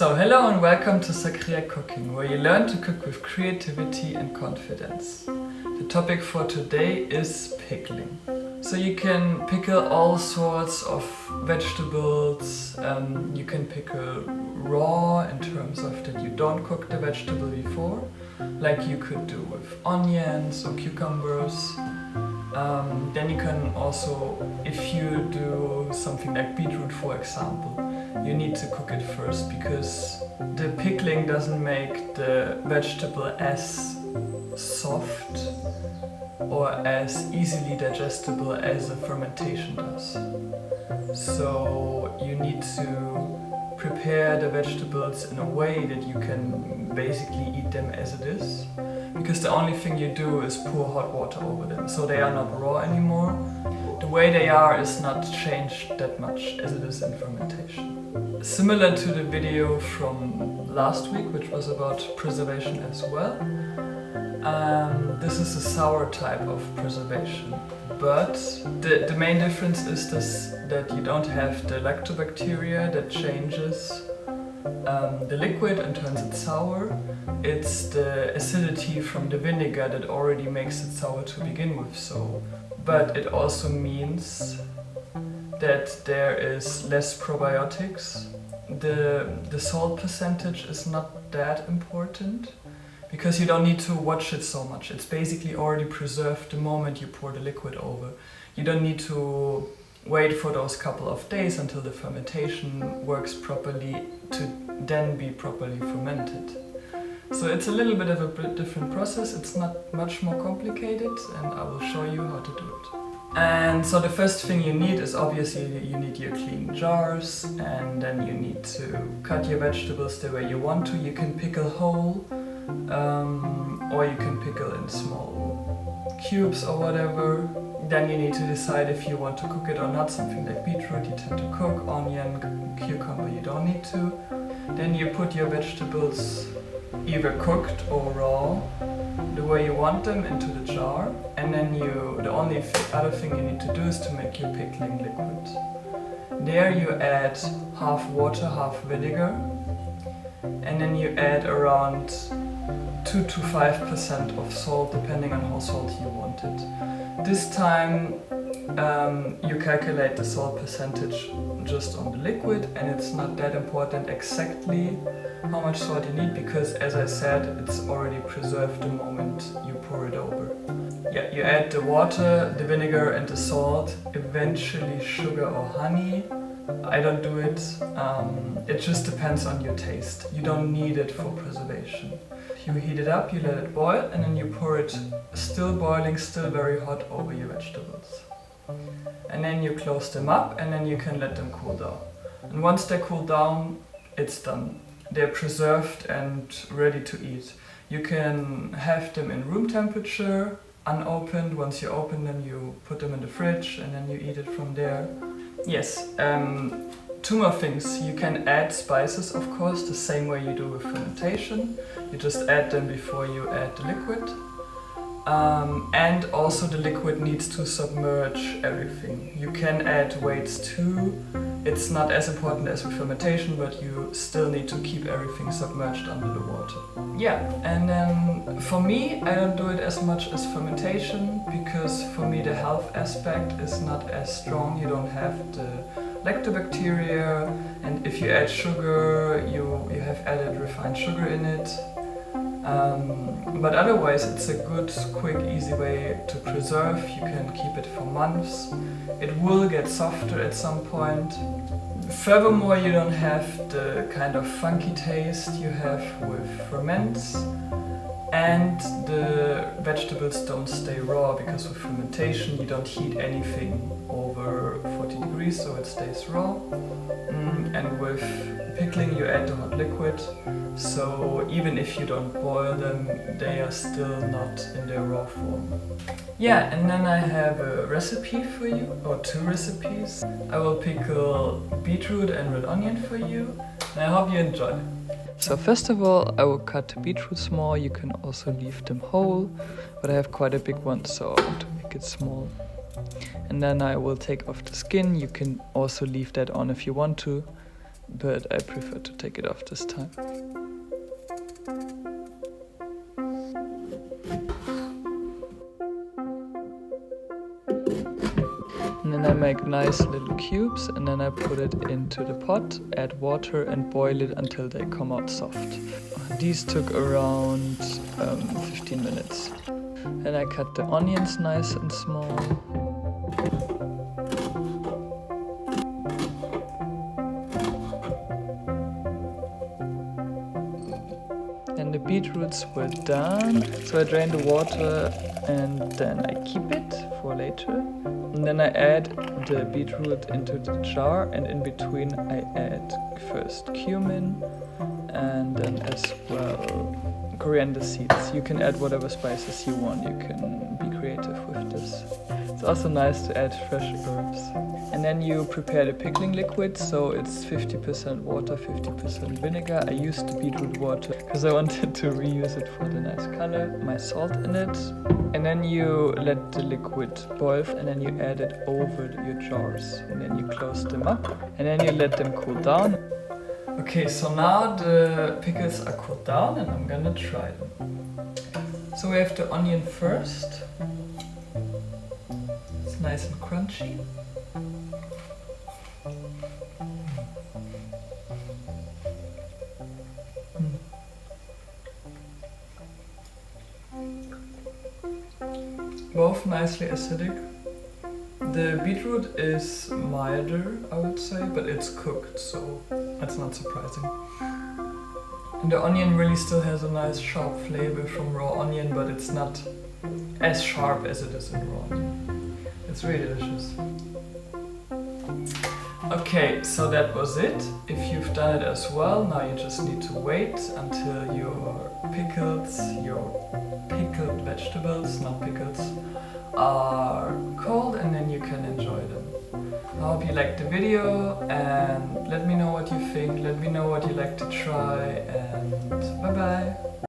So hello and welcome to Sacrea Cooking, where you learn to cook with creativity and confidence. The topic for today is pickling. So you can pickle all sorts of vegetables. You can pickle raw in terms of that you don't cook the vegetable before, like you could do with onions or cucumbers. Then you can also, if you do something like beetroot for example, you need to cook it first because the pickling doesn't make the vegetable as soft or as easily digestible as a fermentation does. So you need to prepare the vegetables in a way that you can basically eat them as it is, because the only thing you do is pour hot water over them, so they are not raw anymore. The way they are is not changed that much as it is in fermentation. Similar to the video from last week, which was about preservation as well. This is a sour type of preservation, but the main difference is that you don't have the lactobacteria that changes the liquid and turns it sour. It's the acidity from the vinegar that already makes it sour to begin with. But it also means that there is less probiotics. The salt percentage is not that important because you don't need to watch it so much. It's basically already preserved the moment you pour the liquid over. You don't need to wait for those couple of days until the fermentation works properly to then be properly fermented. So it's a little bit of a different process. It's not much more complicated, and I will show you how to do it. And so the first thing you need is obviously you need your clean jars, and then you need to cut your vegetables the way you want to. You can pickle whole, or you can pickle in small cubes or whatever. Then you need to decide if you want to cook it or not. Something like beetroot you tend to cook, onion, cucumber you don't need to. Then you put your vegetables either cooked or raw, the way you want them, into the jar. And then the only other thing you need to do is to make your pickling liquid. There you add half water, half vinegar, and then you add around 2 to 5% of salt, depending on how salty you want it. This time you calculate the salt percentage just on the liquid, and it's not that important exactly how much salt you need because, as I said, it's already preserved the moment you pour it over. Yeah, you add the water, the vinegar and the salt, eventually sugar or honey. I don't do it. It just depends on your taste. You don't need it for preservation. You heat it up, you let it boil, and then you pour it still boiling, still very hot over your vegetables. And then you close them up, and then you can let them cool down. And once they cool down, it's done. They're preserved and ready to eat. You can have them in room temperature, unopened. Once you open them, you put them in the fridge, and then you eat it from there. Yes, two more things. You can add spices, of course, the same way you do with fermentation. You just add them before you add the liquid. And also the liquid needs to submerge everything. You can add weights too. It's not as important as with fermentation, but you still need to keep everything submerged under the water. Yeah, and then for me, I don't do it as much as fermentation because for me the health aspect is not as strong. You don't have the lactobacteria, and if you add sugar, you have added refined sugar in it. But otherwise it's a good, quick, easy way to preserve. You can keep it for months. It will get softer at some point. Furthermore, you don't have the kind of funky taste you have with ferments, and the vegetables don't stay raw because with fermentation you don't heat anything over 40 degrees, so it stays raw. And with pickling you add the hot liquid, so even if you don't boil them, they are still not in their raw form. Yeah, and then I have a recipe for you, or two recipes. I will pickle beetroot and red onion for you, and I hope you enjoy. So first of all, I will cut the beetroot small. You can also leave them whole, but I have quite a big one, so I want to make it small. And then I will take off the skin. You can also leave that on if you want to. but I prefer to take it off this time. And then I make nice little cubes, and then I put it into the pot, add water and boil it until they come out soft. These took around 15 minutes. Then I cut the onions nice and small. And the beetroots were done, so I drain the water and then I keep it for later. And then I add the beetroot into the jar, and in between I add first cumin and then as well coriander seeds. You can add whatever spices you want, you can be creative with this. It's also nice to add fresh herbs. And then you prepare the pickling liquid, so it's 50% water, 50% vinegar. I used the beetroot water because I wanted to reuse it for the nice color. My salt in it. And then you let the liquid boil, and then you add it over your jars. And then you close them up, and then you let them cool down. Okay, so now the pickles are cooled down and I'm gonna try them. So we have the onion first. It's nice and crunchy. Both nicely acidic. The beetroot is milder, I would say, but it's cooked, so that's not surprising. And the onion really still has a nice sharp flavor from raw onion, but it's not as sharp as it is in raw onion. It's really delicious. Okay, so that was it. If you've done it as well, now you just need to wait until your pickles, your pickled vegetables, not pickles, are cold, and then you can enjoy them. I hope you liked the video, and let me know what you think, let me know what you like to try, and bye bye!